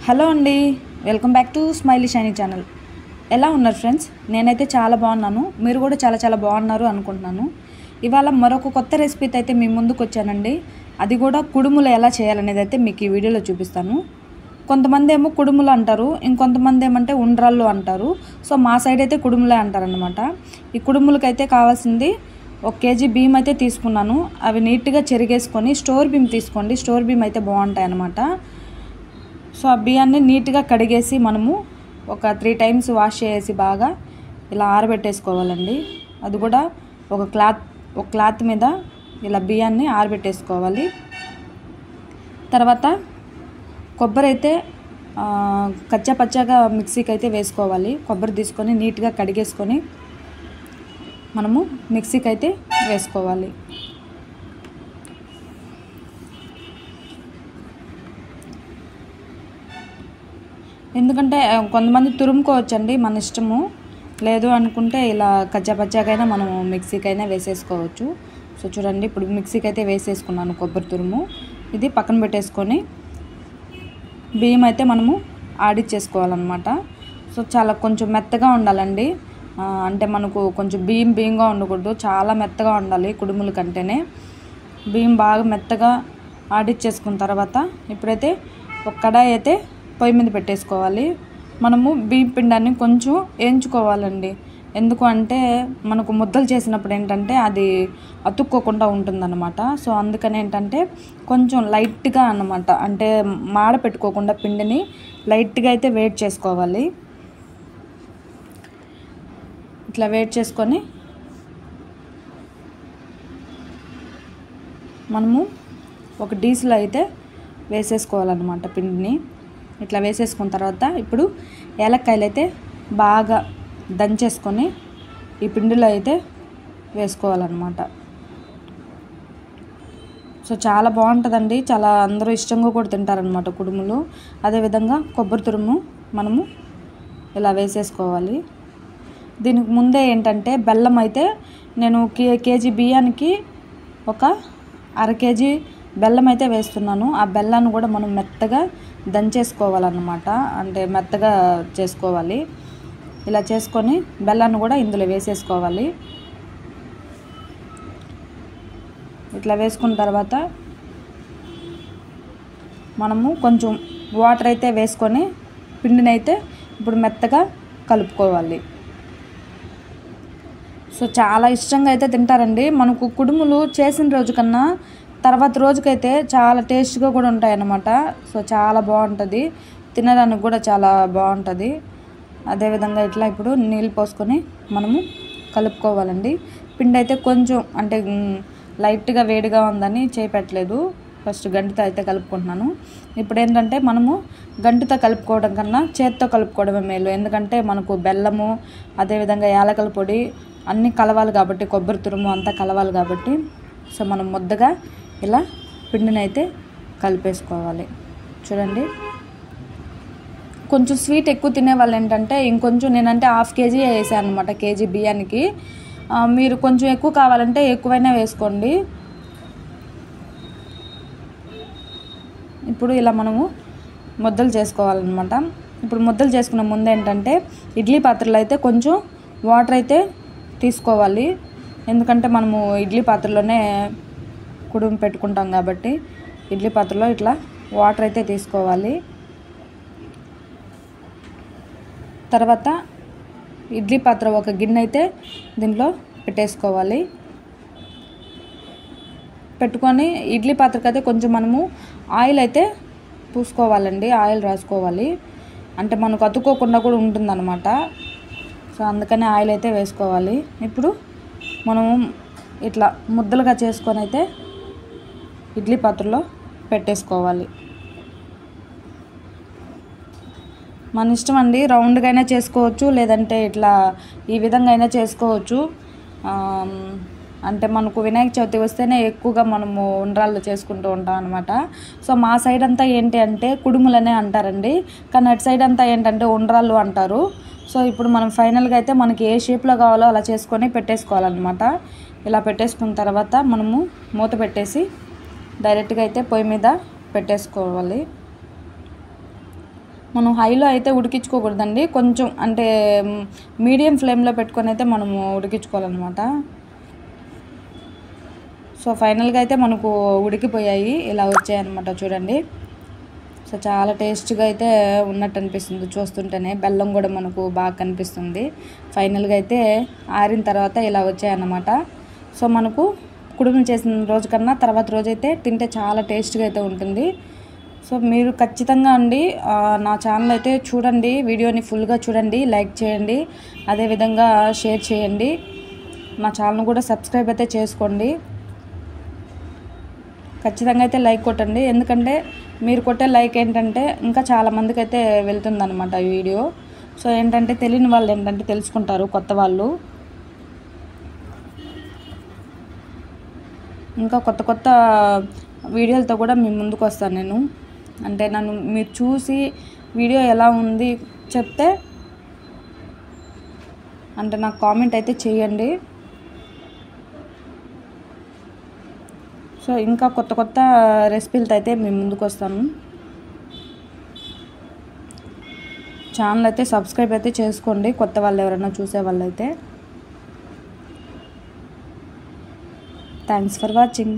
Hello అండి, welcome back to smiley shiny channel. ఎలా ఉన్నారు ఫ్రెండ్స్? నేనైతే చాలా బాగున్నాను. మీరు కూడా చాలా చాలా బాగున్నారు అనుకుంటున్నాను. ఇవాళ మరొక కొత్త రెసిపీతో అయితే మీ ముందుకు వచ్చానండి. అది కూడా కుడుములు ఎలా చేయాలనేది అయితే మీకు ఈ వీడియోలో చూపిస్తాను. కొంతమంది ఏమో కుడుములు అంటారు, ఇంకొంతమంది ఏమంటే ఉండ్రాళ్ళు అంటారు. సో మా సైడ్ అయితే కుడుములే అంటారనమాట. ఈ కుడుములకైతే కావాల్సింది 1 కేజీ బియ్యం అయితే తీసుకున్నాను. అవి నీట్గా చెరిగేసుకొని స్టోర్ బియ్యం తీసుకోండి. స్టోర్ బియ్యం అయితే బాగుంటాయి అన్నమాట. సో ఆ బియ్యాన్ని నీట్గా కడిగేసి మనము ఒక 3 టైమ్స్ వాష్ చేసి బాగా ఇలా ఆరబెట్టేసుకోవాలండి. అది కూడా ఒక క్లాత్ మీద ఇలా బియ్యాన్ని ఆరబెట్టేసుకోవాలి. తర్వాత కొబ్బరి అయితే కచ్చా పచ్చాగా మిక్సీకి అయితే వేసుకోవాలి. కొబ్బరి తీసుకొని నీట్గా కడిగేసుకొని మనము మిక్సీకి అయితే వేసుకోవాలి. ఎందుకంటే కొంతమంది తురుముకోవచ్చండి, మన ఇష్టము. లేదు అనుకుంటే ఇలా కచ్చాపచ్చాకైనా మనం మిక్సీకైనా వేసేసుకోవచ్చు. సో చూడండి, ఇప్పుడు మిక్సీకి అయితే వేసేసుకున్నాను కొబ్బరి తురుము. ఇది పక్కన పెట్టేసుకొని బియ్యం అయితే మనము ఆడిచ్చేసుకోవాలన్నమాట. సో చాలా కొంచెం మెత్తగా ఉండాలండి. అంటే మనకు కొంచెం బియ్యంగా ఉండకూడదు, చాలా మెత్తగా ఉండాలి. కుడుముల కంటేనే బియ్యం బాగా మెత్తగా ఆడిచ్చేసుకున్న తర్వాత ఇప్పుడైతే ఒక కడాయి అయితే పొయ్యి మీద పెట్టేసుకోవాలి. మనము బియ్యం పిండాన్ని కొంచెం వేయించుకోవాలండి. ఎందుకు అంటే మనకు ముద్దలు చేసినప్పుడు ఏంటంటే అది అతుక్కోకుండా ఉంటుందన్నమాట. సో అందుకని ఏంటంటే కొంచెం లైట్గా అన్నమాట, అంటే మాడ పెట్టుకోకుండా పిండిని లైట్గా అయితే వేడి చేసుకోవాలి. ఇట్లా వేడి చేసుకొని మనము ఒక డీస్లో అయితే వేసేసుకోవాలన్నమాట పిండిని. ఇట్లా వేసేసుకున్న తర్వాత ఇప్పుడు ఏలక్కాయలు అయితే బాగా దంచేసుకొని ఈ పిండిలో అయితే వేసుకోవాలన్నమాట. సో చాలా బాగుంటుందండి, చాలా అందరూ ఇష్టంగా కూడా తింటారనమాట కుడుములు. అదేవిధంగా కొబ్బరి తురుము మనము ఇలా వేసేసుకోవాలి. దీనికి ముందే ఏంటంటే బెల్లం అయితే నేను కేజీ బియ్యానికి ఒక 1/2 కేజీ బెల్లం అయితే వేస్తున్నాను. ఆ బెల్లాన్ని కూడా మనం మెత్తగా దంచేసుకోవాలన్నమాట, అంటే మెత్తగా చేసుకోవాలి. ఇలా చేసుకొని బెల్లాన్ని కూడా ఇందులో వేసేసుకోవాలి. ఇట్లా వేసుకున్న తర్వాత మనము కొంచెం వాటర్ అయితే వేసుకొని పిండిని అయితే ఇప్పుడు మెత్తగా కలుపుకోవాలి. సో చాలా ఇష్టంగా అయితే తింటారండి. మనకు కుడుములు చేసిన రోజు కన్నా తర్వాత రోజుకైతే చాలా టేస్ట్గా కూడా ఉంటాయి అన్నమాట. సో చాలా బాగుంటుంది, తినడానికి కూడా చాలా బాగుంటుంది. అదేవిధంగా ఇట్లా ఇప్పుడు నీళ్ళు పోసుకొని మనము కలుపుకోవాలండి. పిండి అయితే కొంచెం అంటే లైట్గా వేడిగా ఉందని చేయపెట్టలేదు, ఫస్ట్ గంటితో అయితే కలుపుకుంటున్నాను. ఇప్పుడు ఏంటంటే మనము గంటితో కలుపుకోవడం కన్నా చేత్తో కలుపుకోవడమే మేలు. ఎందుకంటే మనకు బెల్లము అదేవిధంగా యాలకల పొడి అన్నీ కలవాలి కాబట్టి, కొబ్బరి తురుము అంతా కలవాలి కాబట్టి, సో మనం ముద్దగా ఇలా పిండిని అయితే కలిపేసుకోవాలి. చూడండి, కొంచెం స్వీట్ ఎక్కువ తినేవాళ్ళు ఏంటంటే ఇంకొంచెం, నేనంటే 1/2 కేజీ వేసాను అనమాట కేజీ బియ్యానికి. మీరు కొంచెం ఎక్కువ కావాలంటే ఎక్కువైనా వేసుకోండి. ఇప్పుడు ఇలా మనము ముద్దలు చేసుకోవాలన్నమాట. ఇప్పుడు ముద్దలు చేసుకున్న ముందు ఏంటంటే ఇడ్లీ పాత్రలో అయితే కొంచెం వాటర్ అయితే తీసుకోవాలి. ఎందుకంటే మనము ఇడ్లీ పాత్రలోనే కుడుము పెట్టుకుంటాం కాబట్టి ఇడ్లీ పాత్రలో ఇట్లా వాటర్ అయితే తీసుకోవాలి. తర్వాత ఇడ్లీ పాత్ర ఒక గిన్నె అయితే దీంట్లో పెట్టేసుకోవాలి. పెట్టుకొని ఇడ్లీ పాత్రకి అయితే కొంచెం మనము ఆయిల్ అయితే పూసుకోవాలండి, ఆయిల్ రాసుకోవాలి. అంటే మనకు అతుక్కోకుండా కూడా ఉంటుందన్నమాట. సో అందుకని ఆయిల్ అయితే వేసుకోవాలి. ఇప్పుడు మనము ఇట్లా ముద్దలుగా చేసుకొని అయితే ఇడ్లీ పాత్రలో పెట్టేసుకోవాలి. మన ఇష్టం అండి, రౌండ్గా అయినా చేసుకోవచ్చు, లేదంటే ఇట్లా ఈ విధంగా అయినా చేసుకోవచ్చు. అంటే మనకు వినాయక చవితి వస్తేనే ఎక్కువగా మనము ఉండ్రాళ్ళు చేసుకుంటూ ఉంటాం అనమాట. సో మా సైడ్ అంతా ఏంటి అంటే కుడుములనే అంటారండి, కానీ అటు సైడ్ అంతా ఏంటంటే ఉండ్రాళ్ళు అంటారు. సో ఇప్పుడు మనం ఫైనల్గా అయితే మనకి ఏ షేప్లో కావాలో అలా చేసుకొని పెట్టేసుకోవాలన్నమాట. ఇలా పెట్టేసుకున్న తర్వాత మనము మూత పెట్టేసి డైరెక్ట్గా అయితే పొయ్యి మీద పెట్టేసుకోవాలి. మనం హైలో అయితే ఉడికించుకోకూడదండి, కొంచెం అంటే మీడియం ఫ్లేమ్లో పెట్టుకొని అయితే మనము ఉడికించుకోవాలన్నమాట. సో ఫైనల్గా అయితే మనకు ఉడికిపోయాయి, ఇలా వచ్చాయన్నమాట చూడండి. సో చాలా టేస్ట్గా అయితే ఉన్నట్టు అనిపిస్తుంది చూస్తుంటేనే, బెల్లం కూడా మనకు బాగా కనిపిస్తుంది. ఫైనల్గా అయితే ఆరిన తర్వాత ఇలా వచ్చాయన్నమాట. సో మనకు కుడుములు చేసిన రోజు కన్నా తర్వాత రోజైతే తింటే చాలా టేస్ట్గా అయితే ఉంటుంది. సో మీరు ఖచ్చితంగా అండి నా ఛానల్ అయితే చూడండి, వీడియోని ఫుల్గా చూడండి, లైక్ చేయండి, అదేవిధంగా షేర్ చేయండి. నా ఛానల్ కూడా సబ్స్క్రైబ్ అయితే చేసుకోండి. ఖచ్చితంగా అయితే లైక్ కొట్టండి, ఎందుకంటే మీరు కొట్టే లైక్ ఏంటంటే ఇంకా చాలామందికి అయితే వెళ్తుందన్నమాట ఈ వీడియో. సో ఏంటంటే తెలియని వాళ్ళు ఏంటంటే తెలుసుకుంటారు, కొత్త వాళ్ళు. ఇంకా కొత్త కొత్త వీడియోలతో కూడా మీ ముందుకు వస్తాను నేను. అంటే నన్ను మీరు చూసి వీడియో ఎలా ఉంది చెప్తే అంటే నాకు కామెంట్ అయితే చేయండి. సో ఇంకా కొత్త కొత్త రెసిపీలతో అయితే మీ ముందుకు వస్తాను. ఛానల్ అయితే సబ్స్క్రైబ్ అయితే చేసుకోండి, కొత్త వాళ్ళు ఎవరైనా చూసే వాళ్ళు అయితే. Thanks for watching.